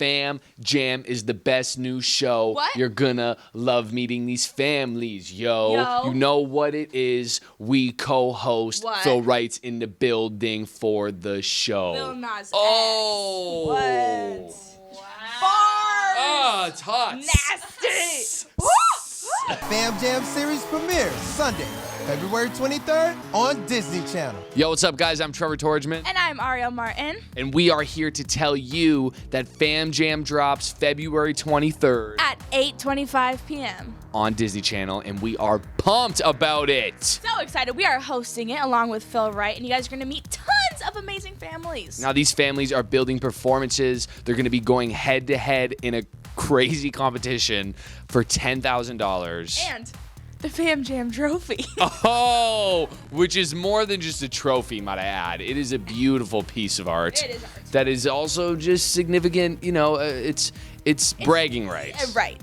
Fam Jam is the best new show. What? You're gonna love meeting these families, yo. You know what it is. We co-host. What? Phil Wright's in the building for the show. Lil Nas X. Oh. What? Wow. Bars. Oh, it's hot. Nasty. Fam Jam series premieres Sunday, February 23rd on Disney Channel. Yo, what's up, guys? I'm Trevor Tordjman. And I'm Ariel Martin. And we are here to tell you that Fam Jam drops February 23rd At 8:25 p.m. on Disney Channel, and we are pumped about it. So excited. We are hosting it along with Phil Wright, and you guys are going to meet tons of amazing families. Now, these families are building performances. They're going to be going head-to-head in a crazy competition for $10,000. And the Fam Jam trophy. Oh, which is more than just a trophy, might I add. It is a beautiful piece of art. It is art. That is also just significant, you know, it's bragging rights. Right.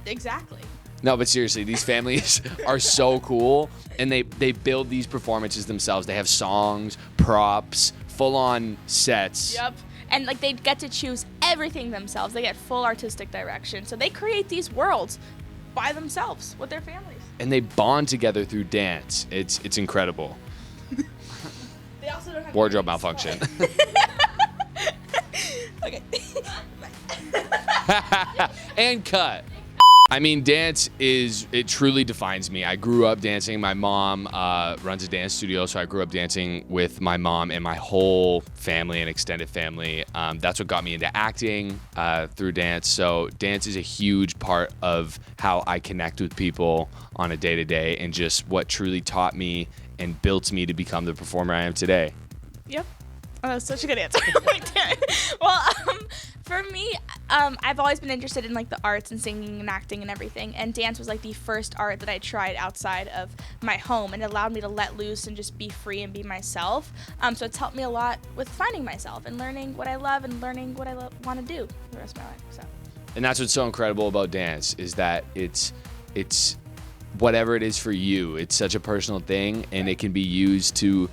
Exactly. No, but seriously, these families are so cool, and they build these performances themselves. They have songs, props, full-on sets. Yep. And like they get to choose everything themselves. They get full artistic direction. So they create these worlds by themselves with their families. And they bond together through dance. It's incredible. They also don't have Wardrobe malfunction. Okay. And cut. I mean, dance it truly defines me. I grew up dancing. My mom runs a dance studio, so I grew up dancing with my mom and my whole family and extended family. That's what got me into acting through dance. So dance is a huge part of how I connect with people on a day-to-day, and just what truly taught me and built me to become the performer I am today. Yep. Oh, that was such a good answer. Well, for me, I've always been interested in like the arts and singing and acting and everything. And dance was like the first art that I tried outside of my home, and it allowed me to let loose and just be free and be myself. So it's helped me a lot with finding myself and learning what I love and learning what I want to do for the rest of my life. So. And that's what's so incredible about dance, is that it's whatever it is for you. It's such a personal thing, and it can be used to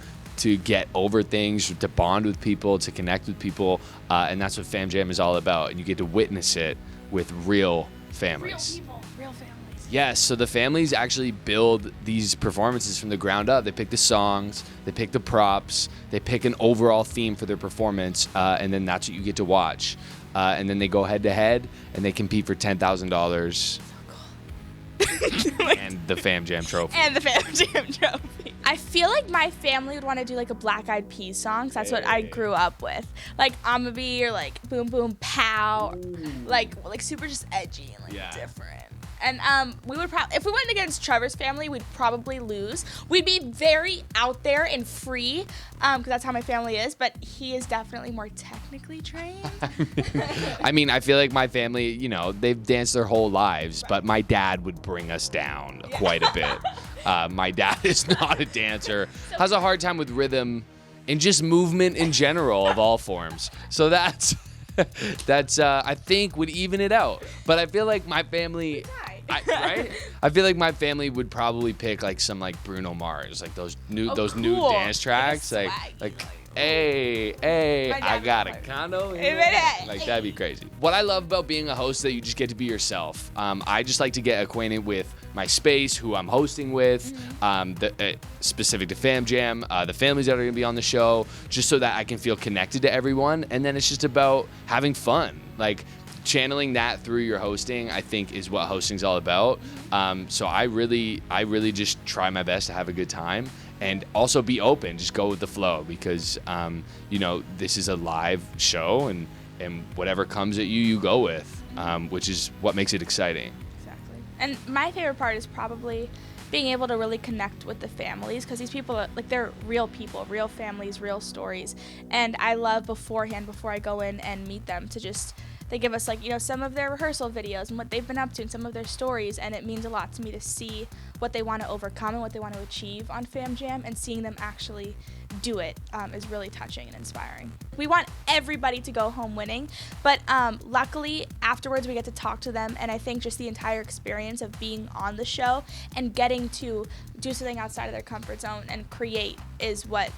get over things, to bond with people, to connect with people, and that's what Fam Jam is all about. And you get to witness it with real families. Real people, real families. Yes, so the families actually build these performances from the ground up. They pick the songs, they pick the props, they pick an overall theme for their performance, and then that's what you get to watch. And then they go head to head, and they compete for $10,000. And the Fam Jam trophy. And the Fam Jam trophy. I feel like my family would want to do like a Black Eyed Peas song. That's what I grew up with. Like Amabi or like Boom Boom Pow. Like super just edgy and like different. And we would probably, if we went against Trevor's family, we'd probably lose. We'd be very out there and free, because that's how my family is. But he is definitely more technically trained. I mean, I feel like my family, you know, they've danced their whole lives, but my dad would bring us down quite a bit. My dad is not a dancer, has a hard time with rhythm and just movement in general of all forms. So that's I think would even it out. But I feel like my family, right? I feel like my family would probably pick like some like Bruno Mars, like those new dance tracks, like hey, I got a condo here. Like that'd be crazy. What I love about being a host is that you just get to be yourself. I just like to get acquainted with my space, who I'm hosting with, specific to Fam Jam, the families that are gonna be on the show, just so that I can feel connected to everyone. And then it's just about having fun. Like channeling that through your hosting, I think, is what hosting's all about. So I really just try my best to have a good time. And also be open, just go with the flow, because you know, this is a live show, and whatever comes at you, you go with, which is what makes it exciting. Exactly. And my favorite part is probably being able to really connect with the families, because these people are, like, they're real people, real families, real stories. And I love beforehand, before I go in and meet them, to just, they give us like, you know, some of their rehearsal videos and what they've been up to and some of their stories, and it means a lot to me to see what they want to overcome and what they want to achieve on Fam Jam, and seeing them actually do it is really touching and inspiring. We want everybody to go home winning, but luckily afterwards we get to talk to them, and I think just the entire experience of being on the show and getting to do something outside of their comfort zone and create is what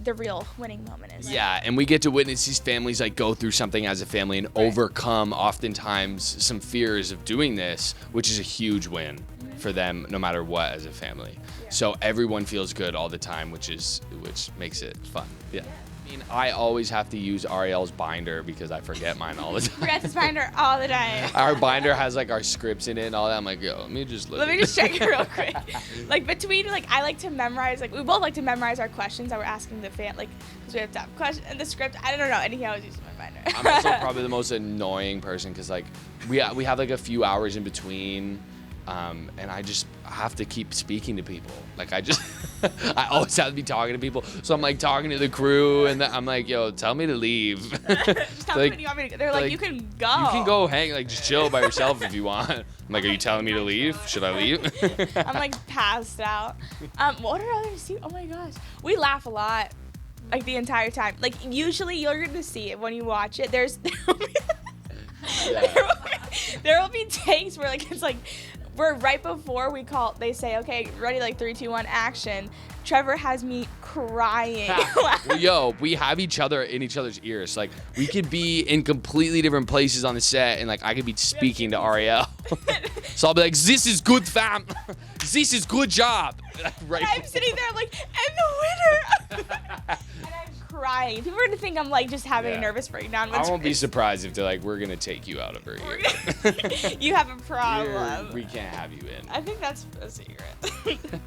the real winning moment is. Yeah, and we get to witness these families like go through something as a family and overcome oftentimes some fears of doing this, which is a huge win for them no matter what as a family. Yeah. So everyone feels good all the time, which makes it fun. Yeah. I mean, I always have to use Ariel's binder because I forget mine all the time. Forget this binder all the time. Our binder has like our scripts in it and all that. I'm like, yo, let me just check it real quick. Like between I like to memorize, like we both like to memorize our questions that we're asking the fan, like because we have to have questions and the script. I don't know anything. I was using my binder. I'm also probably the most annoying person because like we have like a few hours in between. And I just have to keep speaking to people. Like I always have to be talking to people. So I'm like talking to the crew, and I'm like, "Yo, tell me to leave." Just tell me when you want me to go. They're like, "You can go. You can go hang, like just chill by yourself if you want." I'm like, "Are you telling me to leave? Should I leave?" I'm like passed out. What are others do? Oh my gosh, we laugh a lot, like the entire time. Like usually you're gonna see it when you watch it. There will be takes where like it's like. We're right before they say, okay, ready, like 3, 2, 1, action. Trevor has me crying. Well, yo, we have each other in each other's ears. Like, we could be in completely different places on the set, and like I could be speaking to Ariel. So I'll be like, "This is good, fam. This is good job." Right. And I'm sitting there, I'm like, "And the winner." And I'm crying. People are gonna think I'm like just having a nervous breakdown. I won't be surprised if they're like, "We're gonna take you out of her ear." You have a problem. We can't have you in. I think that's a secret.